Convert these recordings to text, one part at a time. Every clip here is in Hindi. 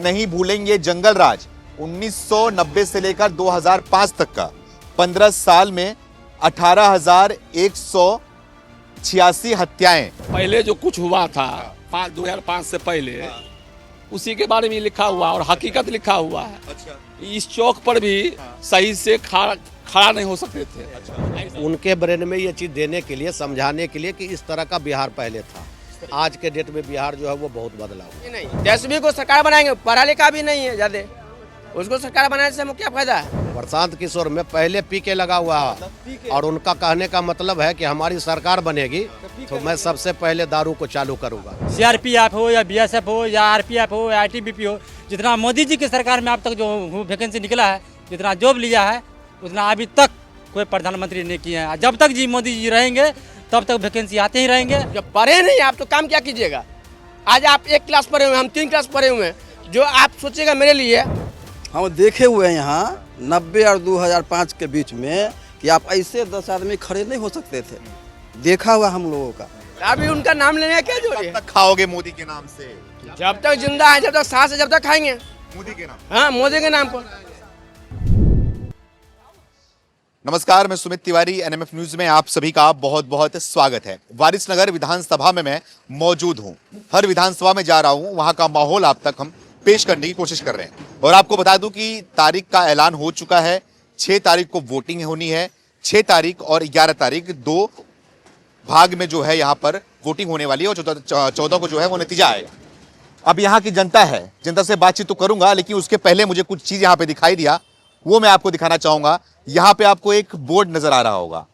नहीं भूलेंगे जंगल राज। 1990 से लेकर 2005 तक का 15 साल में 18,186 हत्याएं। पहले जो कुछ हुआ था 2005 से पहले उसी के बारे में लिखा हुआ और हकीकत लिखा हुआ है। अच्छा। इस चौक पर भी सही से खड़ा नहीं हो सकते थे। अच्छा। उनके ब्रेन में ये चीज़ देने के लिए, समझाने के लिए कि इस तरह का बिहार पहले था। आज के डेट में बिहार जो है वो बहुत बदला हुआ। नहीं, 10वीं को सरकार बनाएंगे, पढ़ा लिखा भी नहीं है ज्यादा, उसको सरकार बनाने से हमें क्या फायदा है। प्रशांत किशोर में पहले पीके लगा हुआ है और उनका कहने का मतलब है कि हमारी सरकार बनेगी तो मैं सबसे पहले दारू को चालू करूंगा। सीआरपीएफ हो या बीएसएफ हो या आरपीएफ हो या आईटीबीपी हो, जितना मोदी जी की सरकार में अब तक जो वैकेंसी निकला है, जितना जॉब लिया है, उतना अभी तक कोई प्रधानमंत्री ने किया है। जब तक जी मोदी जी रहेंगे तब तक वैकेंसी आते ही रहेंगे। जब पढ़े नहीं आप तो काम क्या कीजिएगा। आज आप 1 क्लास पढ़े हुए, हम 3 क्लास पढ़े हुए हैं, जो आप सोचिएगा मेरे लिए। हम देखे हुए हैं यहाँ 90 और 2005 के बीच में कि आप ऐसे 10 आदमी खड़े नहीं हो सकते थे, देखा हुआ हम लोगों का। अभी उनका नाम लेने का क्या जरूरी है। तक खाओगे मोदी के नाम से? जब तक जिंदा है, जब तक सांस है, जब तक खाएंगे मोदी के नाम। हाँ, मोदी के नाम पर। नमस्कार, मैं सुमित तिवारी, एनएमएफ न्यूज में आप सभी का बहुत बहुत स्वागत है। वारिसनगर विधानसभा में मैं मौजूद हूं। हर विधानसभा में जा रहा हूं, वहां का माहौल आप तक हम पेश करने की कोशिश कर रहे हैं। और आपको बता दूं कि तारीख का ऐलान हो चुका है। 6 तारीख को वोटिंग होनी है। 6 तारीख और 11 तारीख 2 भाग में जो है यहाँ पर वोटिंग होने वाली है और 14 को जो है वो नतीजा आएगा। अब यहाँ की जनता है, जनता से बातचीत तो करूंगा, लेकिन उसके पहले मुझे कुछ चीज यहाँ पे दिखाई दिया, वो मैं आपको दिखाना चाहूंगा। यहाँ पे आपको एक बोर्ड नजर आ रहा होगा।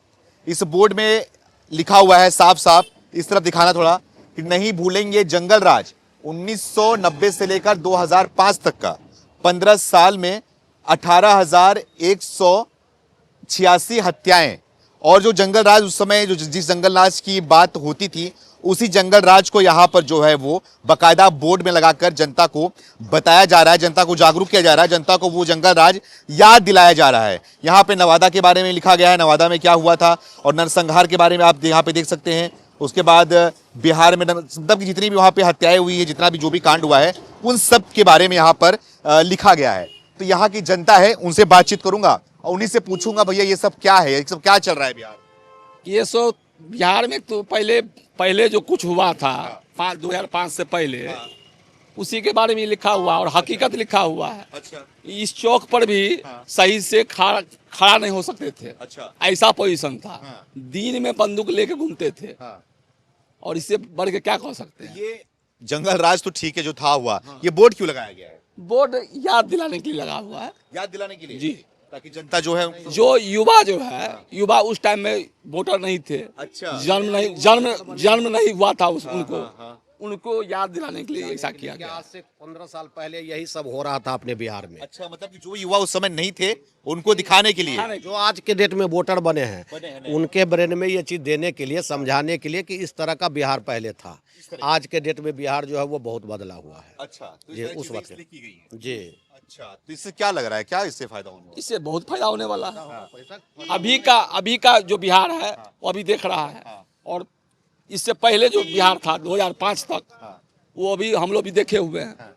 इस बोर्ड में लिखा हुआ है साफ साफ, इस तरफ दिखाना थोड़ा, कि नहीं भूलेंगे जंगल राज। 1990 से लेकर 2005 तक का 15 साल में 18,186 हत्याएं। और जो जंगल राज उस समय जो जिस जंगल राज की बात होती थी, उसी जंगल राज को यहाँ पर जो है वो बकायदा बोर्ड में लगाकर जनता को बताया जा रहा है, जनता को जागरूक किया जा रहा है, जनता को वो जंगल राज याद दिलाया जा रहा है। यहाँ पे नवादा के बारे में लिखा गया है, नवादा में क्या हुआ था, और नरसंहार के बारे में आप यहाँ पे देख सकते हैं। उसके बाद बिहार में मतलब की जितनी भी वहाँ पे हत्याएं हुई है, जितना भी जो भी कांड हुआ है, उन सब के बारे में यहाँ पर लिखा गया है। तो यहाँ की जनता है, उनसे बातचीत करूंगा और उन्हीं से पूछूंगा, भैया ये सब क्या है, ये सब क्या चल रहा है बिहार? ये सो बिहार में तो पहले जो कुछ हुआ था 2005 से पहले उसी के बारे में लिखा हुआ और हकीकत लिखा हुआ है। अच्छा। इस चौक पर भी सही से खड़ा नहीं हो सकते थे। अच्छा। ऐसा पोजीशन था। दिन में बंदूक लेके घूमते थे। और इससे बढ़ के क्या कह सकते हैं। ये जंगल राज तो ठीक है जो था हुआ, ये बोर्ड क्यों लगाया गया है? बोर्ड याद दिलाने के लिए लगा हुआ है। याद दिलाने के लिए जी, ताकि जनता जो है जो युवा युवा उस टाइम में वोटर नहीं थे। अच्छा। जन्म नहीं हुआ था उनको याद दिलाने के लिए ऐसा किया गया। आज से 15 साल पहले यही सब हो रहा था अपने बिहार में। अच्छा, मतलब कि जो युवा उस समय नहीं थे उनको दिखाने के लिए, जो आज के डेट में वोटर बने हैं उनके ब्रेन में ये चीज़ देने के लिए, समझाने के लिए कि इस तरह का बिहार पहले था। आज के डेट में बिहार जो है वो बहुत बदला हुआ है। अच्छा, तो जी, उस वक्त की गई है। जी। अच्छा, तो इससे क्या लग रहा है, क्या इससे फायदा होने वाला? इससे बहुत फायदा होने वाला है। अभी का जो बिहार है वो अभी देख रहा है, और इससे पहले जो बिहार था 2005 तक, वो अभी हम लोग भी देखे हुए हैं।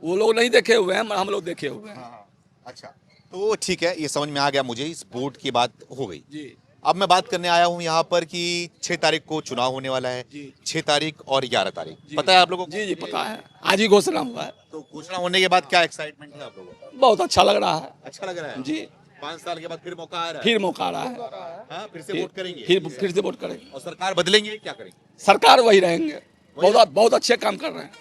वो लोग नहीं देखे हुए हैं, हम लोग देखे हुए हैं। अच्छा, तो ठीक है, ये समझ में आ गया मुझे, इस बोर्ड की बात हो गई। जी। अब मैं बात करने आया हूँ यहाँ पर कि 6 तारीख को चुनाव होने वाला है। 6 तारीख और 11 तारीख, पता है आप लोगों को? जी पता है, आज ही घोषणा हुआ है। तो घोषणा होने के बाद क्या एक्साइटमेंट है आप लोगों को? बहुत अच्छा लग रहा है। अच्छा लग रहा है जी। 5 साल के बाद फिर मौका आ रहा है। फिर मौका आ रहा है। हाँ, फिर से वोट करेंगे। फिर से वोट करेंगे। और सरकार बदलेंगे, क्या करेंगे? सरकार वही रहेंगे। बहुत अच्छे काम कर रहे हैं।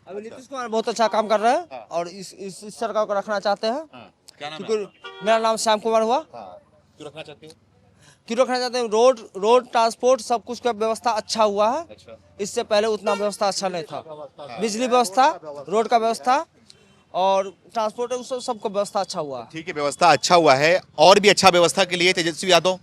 अभी नीतीश कुमार बहुत अच्छा काम कर रहे हैं और इस सरकार को रखना चाहते हैं। क्या नाम है? क्योंकि मेरा नाम श्याम कुमार हुआ। क्यों रखना चाहते हो? क्यों रखना चाहते हैं? रोड ट्रांसपोर्ट सब कुछ का व्यवस्था अच्छा हुआ है। अच्छा। इससे पहले उतना व्यवस्था अच्छा नहीं था। बिजली व्यवस्था, रोड का व्यवस्था और ट्रांसपोर्ट सबको व्यवस्था अच्छा हुआ है। ठीक है, व्यवस्था अच्छा हुआ है। और भी अच्छा व्यवस्था के लिए तेजस्वी यादव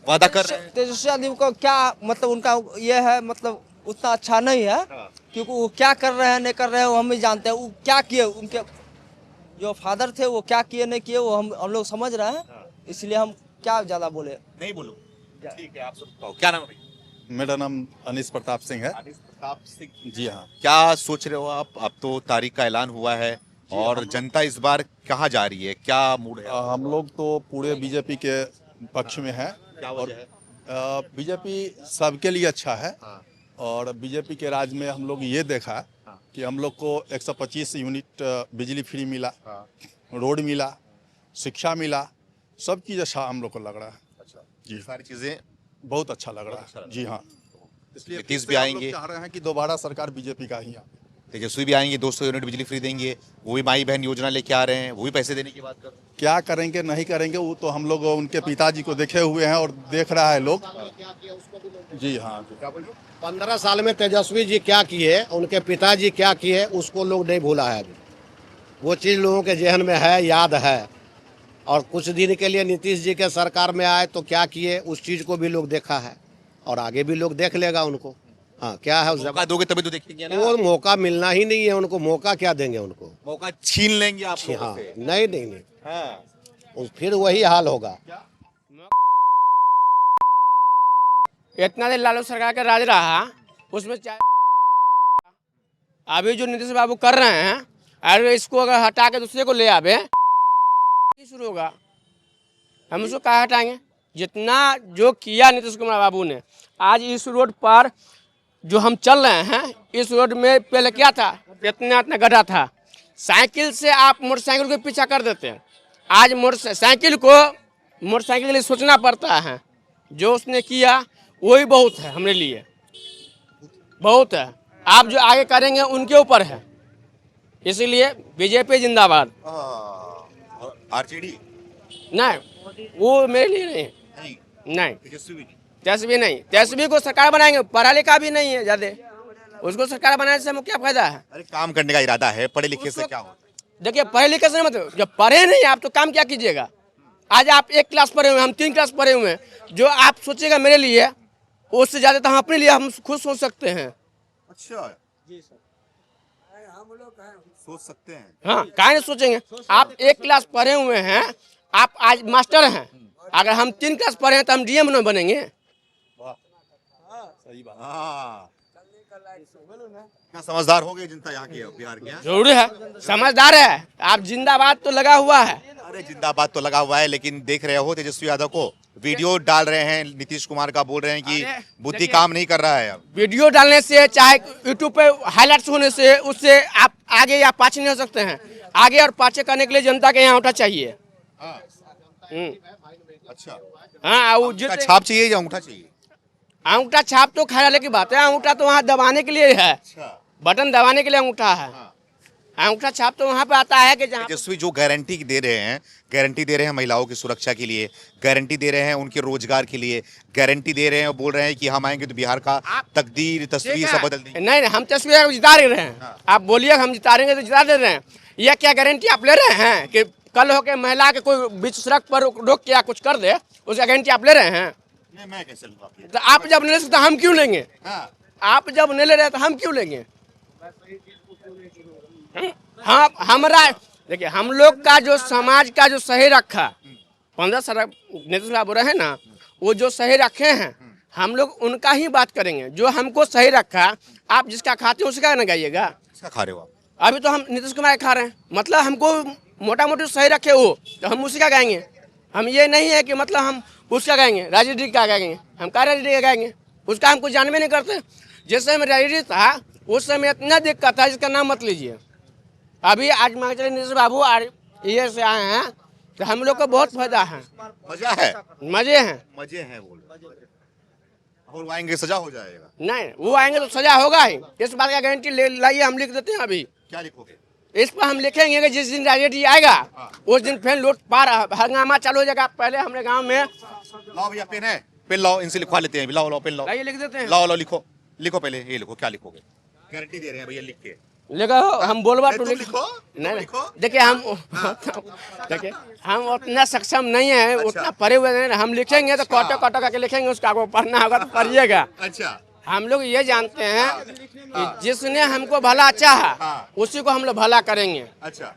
वादा कर रहे हैं। तेजस्वी यादव को क्या मतलब, उनका ये है मतलब उतना अच्छा नहीं है, क्योंकि वो क्या कर रहे हैं नहीं कर रहे हैं वो हम ही जानते हैं। वो क्या किए, उनके जो फादर थे वो क्या किए नहीं किए वो हम लोग समझ रहे हैं, इसलिए हम क्या ज्यादा बोले। नहीं बोलो, ठीक है, आप सब बताओ क्या नाम है? मेरा नाम अनीस प्रताप सिंह है। प्रताप सिंह, जी हाँ। क्या सोच रहे हो आप? अब तो तारीख का ऐलान हुआ है और जनता इस बार कहाँ जा रही है, क्या मूड है? हम लोग तो पूरे बीजेपी के पक्ष में हैं क्या और वजह है? बीजेपी सबके लिए अच्छा है। हाँ। और बीजेपी के राज में हम लोग ये देखा हाँ। कि हम लोग को 125 यूनिट बिजली फ्री मिला, हाँ। रोड मिला, शिक्षा मिला, सब चीज़ अच्छा हम लोग को लग रहा है। अच्छा, जी। ये सारी चीजें बहुत अच्छा लग रहा है। जी हाँ। इसलिए नीतीश फिर भी से हम लोग आएंगे। चाह रहे हैं कि दोबारा सरकार बीजेपी का ही आए। तेजस्वी भी आएंगे, 200 यूनिट बिजली फ्री देंगे, वो भी माई बहन योजना लेके आ रहे हैं, वो भी पैसे देने की बात कर रहे हैं। क्या करेंगे नहीं करेंगे वो तो हम लोग उनके पिताजी को देखे हुए हैं और देख रहा है लोग। जी हाँ। 15 साल में तेजस्वी जी क्या किए, उनके पिताजी क्या किए, उसको लोग नहीं भूला है अभी। वो चीज़ लोगों के जहन में है, याद है। और कुछ दिन के लिए नीतीश जी के सरकार में आए तो क्या किए, उस चीज़ को भी लोग देखा है और आगे भी लोग देख लेगा उनको। हाँ, क्या है उस मौका दोगे तभी तो देखेंगे ना। वो मौका मिलना ही नहीं है उनको, मौका क्या देंगे उनको? मौका छीन लेंगे आप लोगों हाँ, से। नहीं नहीं नहीं, हाँ। फिर वही हाल होगा। इतना देर लालू सरकार का राज रहा, उसमें चाहे अभी जो नीतीश बाबू कर रहे हैं, अगर इसको अगर हटा के दूसरे को ले आवे शुरू होगा, हम उसको कहाँ हटाएंगे? जितना जो किया नीतीश कुमार बाबू ने, आज इस रोड पर जो हम चल रहे हैं, इस रोड में पहले क्या था, इतना इतना गड्ढा था। साइकिल से आप मोटरसाइकिल को पीछा कर देते हैं। आज मोटरसाइकिल के लिए सोचना पड़ता है। जो उसने किया वही बहुत है, हमारे लिए बहुत है। आप जो आगे करेंगे उनके ऊपर है। इसीलिए बीजेपी जिंदाबाद। आरजेडी नहीं, वो मेरे लिए नहीं है। नहीं, तेजस्वी भी नहीं। तेजस्वी नहीं, तेजस्वी को सरकार बनाएंगे, पढ़ा लिखा भी नहीं है ज़्यादा, उसको सरकार बनाने से हमें क्या फायदा है? अरे काम करने का इरादा है, पढ़े लिखे से क्या होता है? देखिए, पढ़े लिखे से मतलब जब पढ़े नहीं आप तो काम क्या कीजिएगा? आज आप 1 क्लास पढ़े हुए हैं, हम 3 क्लास पढ़े हुए हैं। जो आप सोचिएगा मेरे लिए, उससे ज़्यादा तो हम अपने लिए हम खुद सोच सकते हैं। अच्छा जी सर, सोच सकते हैं। हाँ, काहे नहीं सोचेंगे? आप 1 क्लास पढ़े हुए हैं, आप आज मास्टर हैं। अगर हम 3 क्लास पढ़े हैं तो हम डीएम नहीं बनेंगे? सही बात। हाँ, क्या समझदार हो गए जनता यहाँ की, बिहार की? हाँ? जरूरी है, समझदार है। आप जिंदाबाद तो लगा हुआ है। अरे जिंदाबाद तो लगा हुआ है, लेकिन देख रहे हो तेजस्वी यादव को वीडियो डाल रहे हैं नीतीश कुमार का, बोल रहे हैं कि अरे, बुद्धि देखिए, काम नहीं कर रहा है अब। वीडियो डालने से, चाहे यूट्यूब पे हाईलाइट्स होने से, उससे आप आगे या पाछे नहीं हो सकते हैं। आगे और पाछे करने के लिए जनता के यहाँ उठा चाहिए। अच्छा, हाँ, वो अंगूठा जितने छाप चाहिए या अंगूठा चाहिए? अंगूठा छाप तो खैर अलग की बात है। अंगूठा तो वहाँ दबाने के लिए है, अच्छा, बटन दबाने के लिए अंगूठा है। अंगूठा छाप तो वहाँ पे आता है कि जहाँ तेजस्वी जो गारंटी दे रहे हैं, गारंटी दे रहे हैं महिलाओं की सुरक्षा के लिए, गारंटी दे रहे हैं उनके रोजगार के लिए, गारंटी दे रहे हैं, बोल रहे हैं कि हम आएंगे तो बिहार का तकदीर तस्वीर सब बदल देंगे। नहीं, हम तस्वीर को जिता रहे हैं। आप बोलिए हम जिता रहेंगे तो जिता दे रहे हैं। यह क्या गारंटी आप ले रहे हैं कि कल होके महिला के कोई बीच सड़क पर रोक के या कुछ कर दे, उसका गारंटी आप ले रहे हैं? मैं कैसे लूंगा? तो आप जब नहीं ले सकते हम क्यों लेंगे? हाँ। आप जब नहीं ले रहे तो हम क्यों लेंगे? हाँ, हमारा देखिए, हम लोग का जो समाज का जो सही रखा 15 साल नीतीश बाबू रहे ना, वो जो सही रखे हैं, हम लोग उनका ही बात करेंगे। जो हमको सही रखा, आप जिसका खाते हैं उसका ना गाइएगा। किसका खा रहे हो आप? अभी तो हम नीतीश कुमार खा रहे हैं, मतलब हमको मोटा मोटी सही रखे वो, तो हम उसी का गाएंगे। हम ये नहीं है कि मतलब हम उसका गाएंगे, राजनीति का गाएंगे। हम क्या राजनीति का गाएंगे? उसका हम कुछ जानबे नहीं करते। जिस समय राजनीति था उस समय इतना दिक्कत था जिसका नाम मत लीजिए। अभी आज मान चलिए नीतीश बाबू ये से आए हैं तो हम लोग को बहुत फायदा है, मजा है, मजे हैं। मजे हैं बोल। और वो आएंगे सजा हो जाएगा? नहीं, वो आएंगे तो सजा होगा ही, इस बात का गारंटी ले लाइए। हम लिख देते हैं अभी। क्या लिखोगे? इस पर हम लिखेंगे कि जिस दिन राजनीति आएगा उस दिन फिर लूट पार हंगामा चालू हो जाएगा। पहले हमने गांव में लाओ भैया, पेन है, पेन लाओ, इनसे लिखवा लेते हैं। लाओ लाओ पेन लाओ, लाइए लिख देते हैं। लाओ लाओ लिखो, लिखो पहले ये लिखो, क्या लिखोगे? गारंटी दे रहे हैं भैया, लिख के लिखो। हम बोलबा तो तुम लिखो, नहीं लिखो। देखिए, हम उतना सक्षम नहीं है, उतना पढ़े हुए नहीं। हम लिखेंगे तो कटो कटो करके लिखेंगे, उसका आपको पढ़ना होगा तो पढ़िएगा। अच्छा, हम लोग ये जानते हैं कि जिसने हमको भला चाहा उसी को हम लोग भला करेंगे। अच्छा,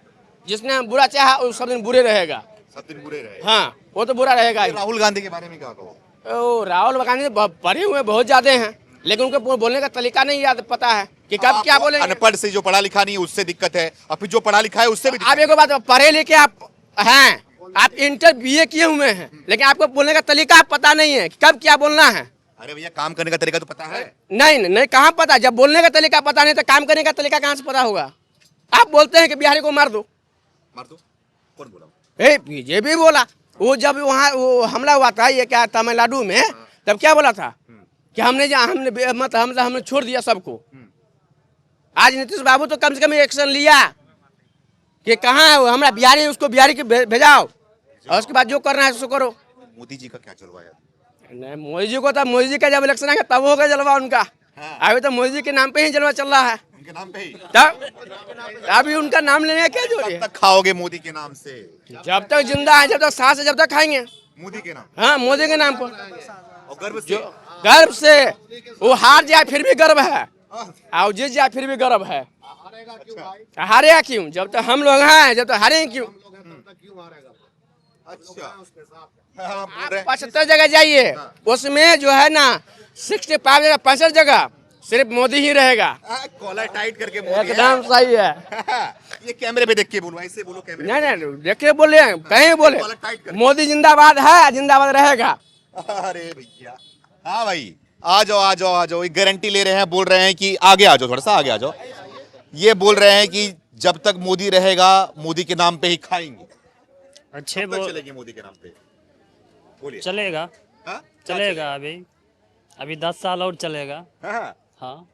जिसने बुरा चाहा वो सब दिन बुरे रहेगा। सब दिन बुरे रहे। हाँ, वो तो बुरा रहेगा ही। राहुल गांधी के बारे में क्या कहो? राहुल गांधी पढ़े हुए बहुत ज्यादा हैं, लेकिन उनके बोलने का तरीका नहीं याद पता है कि कब क्या बोलेंगे। अनपढ़ से जो पढ़ा लिखा नहीं है उससे दिक्कत है, और फिर जो पढ़ा लिखा है उससे भी आप एक बात, पढ़े लिखे आप हैं, आप इंटर BA किए हुए हैं, लेकिन आपको बोलने का तरीका पता नहीं है कि कब क्या बोलना है। अरे भैया काम करने का तरीका तो पता है। नहीं कहाँ पता, जब बोलने का तरीका पता नहीं तो काम करने का तरीका कहाँ से पता होगा। आप बोलते हैं कि बिहारी को मार दो, कौन बोला? बीजेपी बोला। वो जब वहाँ वो हमला हुआ था ये क्या तमिलनाडु में, तब क्या बोला था कि हमने छोड़ दिया सबको। आज नीतीश बाबू तो कम से कम एक्शन लिया कि कहाँ है वो, हमारा बिहारी, उसको बिहारी के भेजाओ, और उसके बाद जो करना है उसको करो। मोदी जी का क्या जलवा है? नहीं, मोदी जी को तो, मोदी जी का जब इलेक्शन आएगा तब होगा जलवा उनका। अभी तो मोदी जी के नाम पे ही जलवा चल रहा है, उनके नाम पे ही। तब अभी उनका नाम लेने का क्या जरूरी है? तब तक खाओगे मोदी के नाम से? जब तक जिंदा है, जब तक सांस है, जब तक खाएंगे। मोदी के नाम? हाँ, मोदी के नाम पर। और गर्व से? गर्व से, वो हार जाए फिर भी गर्व है, और जीत जाए फिर भी गर्व है। हारेगा क्यों? जब तक हम लोग हैं, जब तक हारेंगे क्यों? अच्छा, 75 जगह जाइए, उसमें जो है ना 65 जगह, 65 जगह सिर्फ मोदी ही रहेगा। कॉलर टाइट करके मोदी है। एकदम सही है। ये कैमरे पे देख के बोलो, ऐसे बोलो कैमरे नहीं देख के बोले, कहीं बोले कॉलर टाइट कर। मोदी जिंदाबाद है, जिंदाबाद रहेगा। अरे भैया, हाँ भाई, आ जाओ आ जाओ आ जाओ। गारंटी ले रहे हैं, बोल रहे हैं कि आगे आ जाओ, थोड़ा सा आगे आ जाओ। ये बोल रहे हैं कि जब तक मोदी रहेगा मोदी के नाम पे ही खाएंगे। अच्छे कब तक चलेगी मोदी के नाम पे? बोलिए। चलेगा, हाँ? चलेगा अभी 10 साल और चलेगा। हाँ। हाँ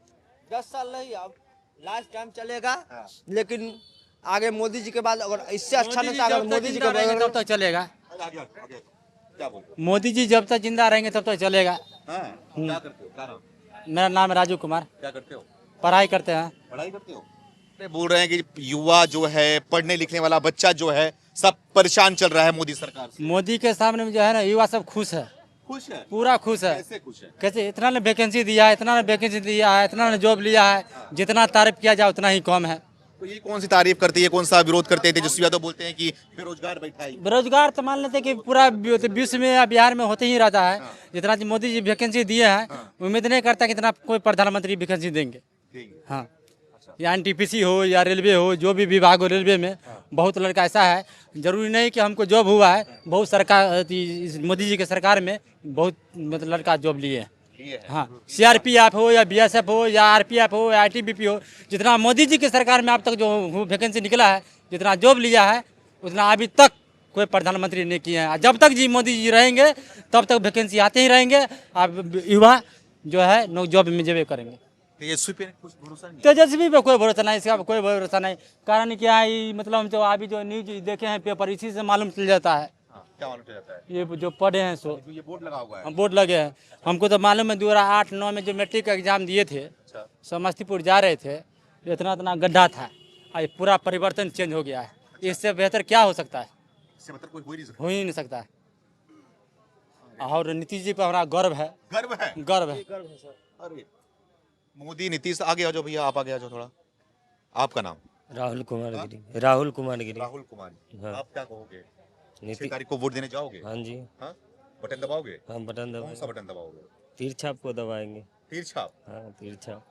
10 साल नहीं, अब लास्ट टाइम चलेगा, लेकिन आगे मोदी जी के बाद अगर इससे अच्छा नहीं अगर मोदी जी के तब तक चलेगा। आगे क्या बोलते मोदी जी जब तक जिंदा रहेंगे तब तक चलेगा। हो? हाँ। क्या करते हो? क्या नाम? मेरा नाम है राजू कुमार, क्या करते हो? पढ़ाई करते हैं। पढ़ाई करते हो? बोल रहे हैं कि युवा जो है, पढ़ने लिखने वाला बच्चा जो है, सब परेशान चल रहा है मोदी सरकार से। मोदी के सामने में जो है ना, युवा सब खुश है, खुश है? पूरा खुश है। कैसे खुश है? कैसे? इतना ने वैकेंसी दिया है, इतना ने वैकेंसी दिया है, इतना ने जॉब लिया है, जितना तारीफ किया जाए उतना ही कम है। तो ये कौन सी तारीफ करती है, कौन सा विरोध करते हैं? तेजस्वी यादव बोलते हैं कि बेरोजगार बैठाई। बेरोजगार तो मान लेते हैं कि पूरा विश्व में या बिहार में होते ही रहता है। जितना मोदी जी वैकेंसी दिए हैं, उम्मीद नहीं करता कि इतना कोई प्रधानमंत्री वैकेंसी देंगे। हाँ, या NTPC हो या रेलवे हो, जो भी विभाग हो रेलवे में, बहुत लड़का ऐसा है, जरूरी नहीं कि हमको जॉब हुआ है, बहुत सरकार मोदी जी के सरकार में बहुत मतलब लड़का जॉब लिए हैं। हाँ, CRPF हो या BSF हो या RPF हो या ITBP हो, जितना मोदी जी की सरकार में अब तक जो वैकेंसी निकला है, जितना जॉब लिया है, उतना अभी तक कोई प्रधानमंत्री ने किया है। जब तक जी मोदी जी रहेंगे तब तक वैकेंसी आते ही रहेंगे। अब युवा जो है नो जॉब में जब करेंगे। तेजस्वी पे कुछ भरोसा नहीं? तेजस्वी पे कोई भरोसा नहीं, इसका कोई भरोसा नहीं। कारण क्या है, मतलब हम तो अभी जो न्यूज देखे हैं पेपर, इसी से मालूम चल जाता है। क्या मालूम चल जाता है? ये जो पढ़े हैं सो ये बोर्ड लगा हुआ है। हम बोर्ड लगे हैं, हमको तो मालूम है 2008-9 में जो मैट्रिक का एग्जाम दिए थे, समस्तीपुर जा रहे थे, इतना गड्ढा था, आज पूरा परिवर्तन चेंज हो गया है। इससे बेहतर क्या हो सकता है? इससे मतलब कोई हो ही नहीं सकता है। और नीतीश जी पर हमारा गर्व है। गर्व है? गर्व है। अरे मोदी नीतीश, आगे आ जाओ भैया, आप आगे आ जाओ थोड़ा। आपका नाम? राहुल कुमार गिरी। राहुल कुमार गिरी। राहुल कुमार। हाँ। आप क्या कहोगे? 6 नीति तारीख को वोट देने जाओगे? हाँ जी, हाँ? बटन दबाओगे? हम बटन कौन सा दबाएंगे, बटन दबाओगे? तीर छाप को दबाएंगे। तीर छाप? हाँ तीर छाप।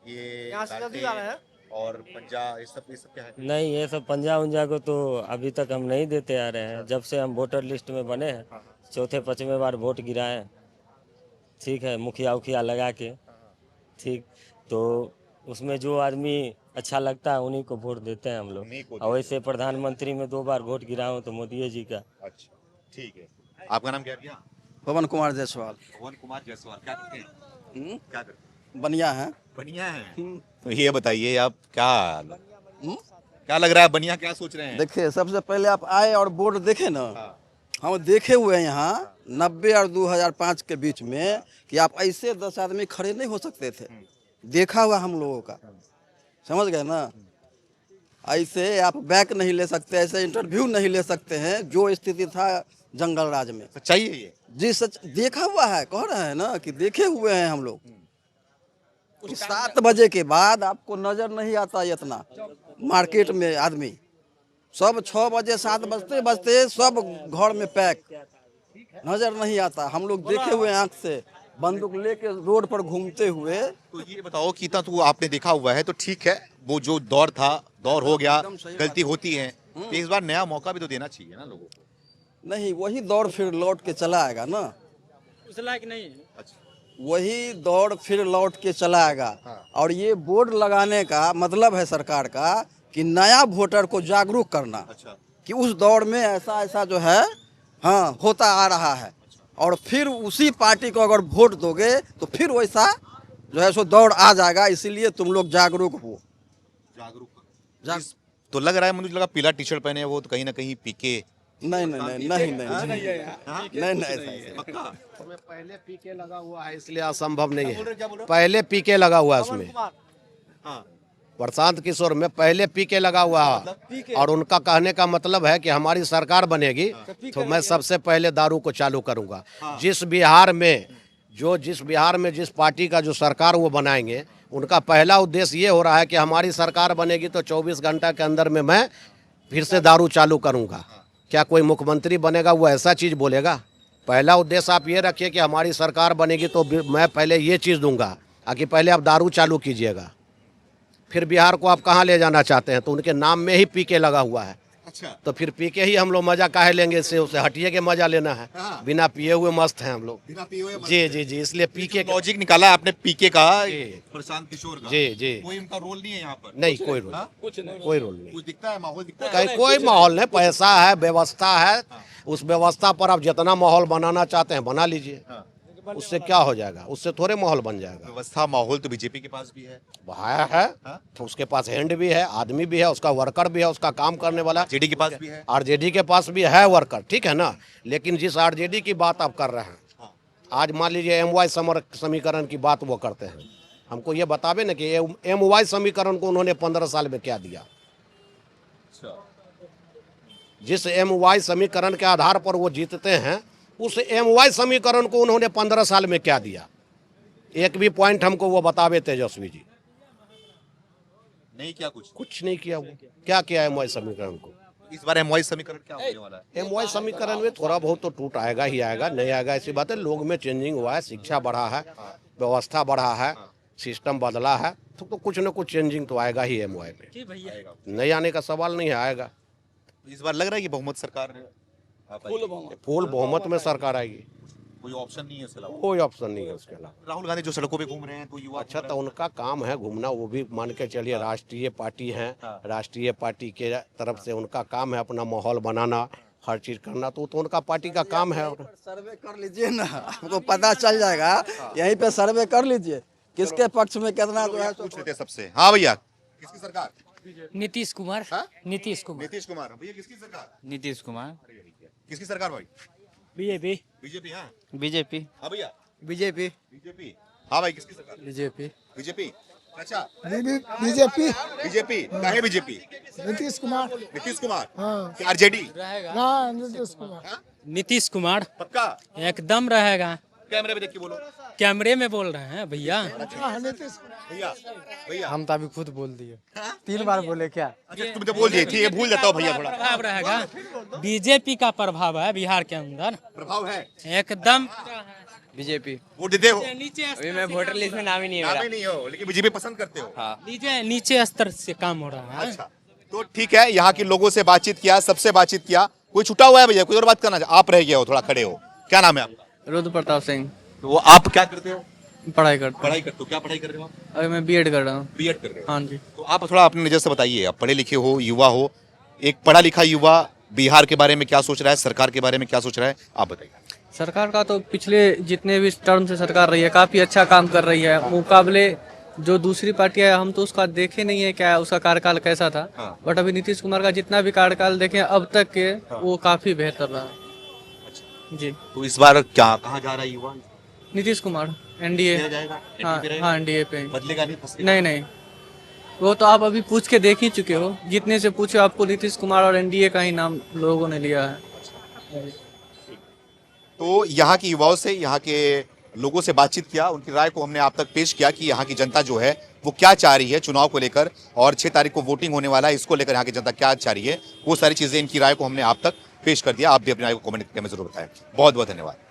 ये यहाँ से जल्दी लालटेन आ रहे हैं। और पंजा, ये सब क्या है? नहीं, ये सब पंजा उंजा को तो अभी तक हम नहीं देते आ रहे हैं। जब से हम वोटर लिस्ट में बने हैं, 4थे-5वें बार वोट गिराए, ठीक है, मुखिया उखिया लगा के, ठीक, तो उसमें जो आदमी अच्छा लगता है उन्हीं को वोट देते हैं हम लोग। उन्हीं को और वैसे प्रधानमंत्री में 2 बार वोट गिरा हूँ तो मोदी जी का। अच्छा, ठीक है। आपका नाम क्या है? पवन कुमार जायसवाल। पवन कुमार जायसवाल। क्या करते हैं? क्या करते हैं? बनिया है। बढ़िया है। तो ये बताइए आप, क्या लग रहा है, बढ़िया क्या सोच रहे हैं? देखिए, सबसे पहले आप आए और बोर्ड देखे ना, हम देखे हुए हैं यहाँ 90 और 2005 के बीच में कि आप ऐसे 10 आदमी खड़े नहीं हो सकते थे। देखा हुआ हम लोगों का, समझ गए ना। ऐसे आप बैक नहीं ले सकते, ऐसे इंटरव्यू नहीं ले सकते हैं जो स्थिति था जंगल राज में। सच्चाई है ये? जी सच, देखा हुआ है, कह रहे हैं ना कि देखे हुए हैं हम लोग। 7 बजे के बाद आपको नजर नहीं आता इतना मार्केट में आदमी, सब 6 बजे 7 बजते बजते सब घर में पैक। नजर नहीं आता। हम लोग देखे हुए आंख से, बंदूक लेके रोड पर घूमते हुए। तो ये बताओ कि इतना तो आपने देखा हुआ है, तो ठीक है, वो जो दौर था, दौर हो गया, एकदम सही गलती होती है, तो इस बार नया मौका भी तो देना चाहिए ना लोगों को। नहीं, वही दौर फिर लौट के चला आएगा ना। उस लायक नहीं है। अच्छा, वही दौर फिर लौट के चला आएगा। और ये बोर्ड लगाने का मतलब है सरकार का कि नया वोटर को जागरूक करना अच्छा, कि उस दौर में ऐसा ऐसा जो है हाँ होता आ रहा है, और फिर उसी पार्टी को अगर वोट दोगे तो फिर वैसा जो है सो दौड़ आ जाएगा। इसीलिए तुम लोग जागरूक हो। जागरूक तो लग रहा है, मुझे लगा पीला टी शर्ट पहने हैं वो, तो कहीं ना कहीं पीके। नहीं नहीं नहीं नहीं नहीं नहीं नहीं, उसमें पहले पीके लगा हुआ है, इसलिए असंभव नहीं है। पहले पीके लगा हुआ है उसमें, प्रशांत किशोर में पहले पीके लगा हुआ है। और उनका कहने का मतलब है कि हमारी सरकार बनेगी तो मैं सबसे पहले दारू को चालू करूंगा। जिस बिहार में जिस पार्टी का जो सरकार वो बनाएंगे, उनका पहला उद्देश्य ये हो रहा है कि हमारी सरकार बनेगी तो 24 घंटा के अंदर में मैं फिर से दारू चालू करूंगा। क्या कोई मुख्यमंत्री बनेगा वो ऐसा चीज़ बोलेगा? पहला उद्देश्य आप ये रखिए कि हमारी सरकार बनेगी तो मैं पहले ये चीज़ दूंगा, आकि पहले आप दारू चालू कीजिएगा, फिर बिहार को आप कहाँ ले जाना चाहते हैं। तो उनके नाम में ही पीके लगा हुआ है। अच्छा, तो फिर पीके ही हम लोग मजा काहे लेंगे, इससे उसे हटिए के मजा लेना है। बिना पिए हुए मस्त हैं हम लोग। बिना पिए हुए जी जी जी, इसलिए पीके लॉजिक निकाला आपने पीके का, प्रशांत किशोर का। जी जी, कोई उनका रोल नहीं है यहाँ पर। नहीं कोई रोल, कुछ नहीं। कोई रोल नहीं, कुछ दिखता है, माहौल दिखता है। कोई माहौल नहीं। पैसा है, व्यवस्था है, उस व्यवस्था पर आप जितना माहौल बनाना चाहते हैं बना लीजिए। उससे क्या हो जाएगा? उससे थोड़े माहौल बन जाएगा। व्यवस्था माहौल तो बीजेपी के पास भी है। है तो उसके पास हैंड भी है, आदमी भी है, उसका वर्कर भी है, उसका काम करने वाला। जेडी के पास भी है। आरजेडी के पास भी है वर्कर, ठीक है ना। लेकिन जिस आरजेडी की बात आप कर रहे हैं, आज मान लीजिए MY समीकरण की बात वो करते हैं, हमको ये बतावे ना कि MY समीकरण को उन्होंने 15 साल में क्या दिया। जिस MY समीकरण के आधार पर वो जीतते हैं, उस MY समीकरण को उन्होंने 15 साल में क्या दिया? एक भी पॉइंट हमको वो बतावे तेजस्वी जी। नहीं किया कुछ नहीं किया। वो क्या किया MY समीकरण को? इस बार MY समीकरण क्या होने वाला है? MY समीकरण में थोड़ा बहुत तो टूट आएगा ही आएगा, नहीं आएगा ऐसी बात है। लोग में चेंजिंग हुआ है, शिक्षा बढ़ा है, व्यवस्था बढ़ा है, सिस्टम बदला है, तो कुछ न कुछ चेंजिंग तो आएगा ही MY में। नहीं आने का सवाल नहीं है, आएगा। इस बार लग रहा है कि बहुमत सरकार फुल बहुमत में सरकार आएगी। कोई ऑप्शन नहीं है इसके अलावा। कोई ऑप्शन नहीं है उसके अलावा। राहुल गांधी जो सड़कों पे घूम रहे हैं तो युवा अच्छा, तो उनका काम है घूमना, वो भी मान के चलिए राष्ट्रीय पार्टी है, राष्ट्रीय पार्टी के तरफ से उनका काम है अपना माहौल बनाना, हर चीज करना, तो उनका पार्टी का काम है। सर्वे कर लीजिए ना, आपको पता चल जाएगा। यहीं पे सर्वे कर लीजिए किसके पक्ष में कितना जो है। पूछ लेते हैं सबसे। हाँ भैया, किसकी सरकार? नीतीश कुमार। नीतीश कुमार। नीतीश कुमार। भैया किसकी सरकार? नीतीश कुमार। किसकी सरकार भाई? बीजेपी। बीजेपी। हाँ बीजेपी। हाँ भैया, बीजेपी। बीजेपी। हाँ भाई, किसकी सरकार? बीजेपी। बीजेपी। अच्छा, बीजेपी। बीजेपी काहे बीजेपी? नीतीश कुमार। नीतीश कुमार। हाँ। आरजेडी। हाँ, नीतीश कुमार। नीतीश कुमार पक्का? एकदम रहेगा। कैमरे में देख के बोलो। कैमरे में बोल रहे हैं भैया। हाँ, नीतीश कुमार। भैया, भैया हम तो अभी खुद बोल दिए, 3 बार बोले क्या? अच्छा, तुम तो बोल दिए, ठीक है, भूल जाता हूँ भैया थोड़ा। प्रभाव रहेगा, बीजेपी का प्रभाव है बिहार के अंदर, प्रभाव है एकदम। बीजेपी। वोट देते हो? नीचे अभी मैं वोटर लिस्ट में नाम ही नहीं है नाम मेरा। ही नहीं हो, लेकिन बीजेपी पसंद करते हो। हाँ। नीचे स्तर से काम हो रहा है। अच्छा, तो ठीक है, यहाँ के लोगों से बातचीत किया, सबसे बातचीत किया। कोई छुटा हुआ है भैया? कोई और बात करना? आप रह गए हो, थोड़ा खड़े हो। क्या नाम है आपका? रुद्र प्रताप सिंह। तो आप क्या करते हो? पढ़ाई करता पढ़ाई करते हो? क्या पढ़ाई कर रहे हो आप? हूँ। अभी मैं बीएड कर रहा हूँ। बीएड कर रहे हो? हाँ जी। तो आप थोड़ा अपनी नजर से बताइए, आप पढ़े लिखे हो, युवा हो, एक पढ़ा लिखा युवा बिहार के बारे में क्या सोच रहा है, सरकार के बारे में क्या सोच रहा है, आप बताइए। सरकार का तो पिछले जितने भी टर्म से सरकार रही है काफी अच्छा काम कर रही है, मुकाबले जो दूसरी पार्टियां है हम तो उसका देखे नहीं है क्या उसका कार्यकाल कैसा था। बट अभी नीतीश कुमार का जितना भी कार्यकाल देखे अब तक के वो काफी बेहतर रहा जी। तो इस बार क्या कहाँ जा रहा है युवा? नीतीश कुमार एनडीए। हाँ हाँ, एनडीए पे। बदलेगा नहीं नहीं, वो तो आप अभी पूछ के देख ही चुके हो, जितने से पूछे आपको नीतीश कुमार और एनडीए का ही नाम लोगों ने लिया है। तो यहाँ के युवाओं से, यहाँ के लोगों से बातचीत किया, उनकी राय को हमने आप तक पेश किया कि यहाँ की जनता जो है वो क्या चाह रही है चुनाव को लेकर, और 6 तारीख को वोटिंग होने वाला है, इसको लेकर यहाँ की जनता क्या चाह रही है, वो सारी चीजें, इनकी राय को हमने आप तक पेश कर दिया। आप भी अपनी राय को कमेंट करके हमें जरूर बताएं। बहुत बहुत धन्यवाद।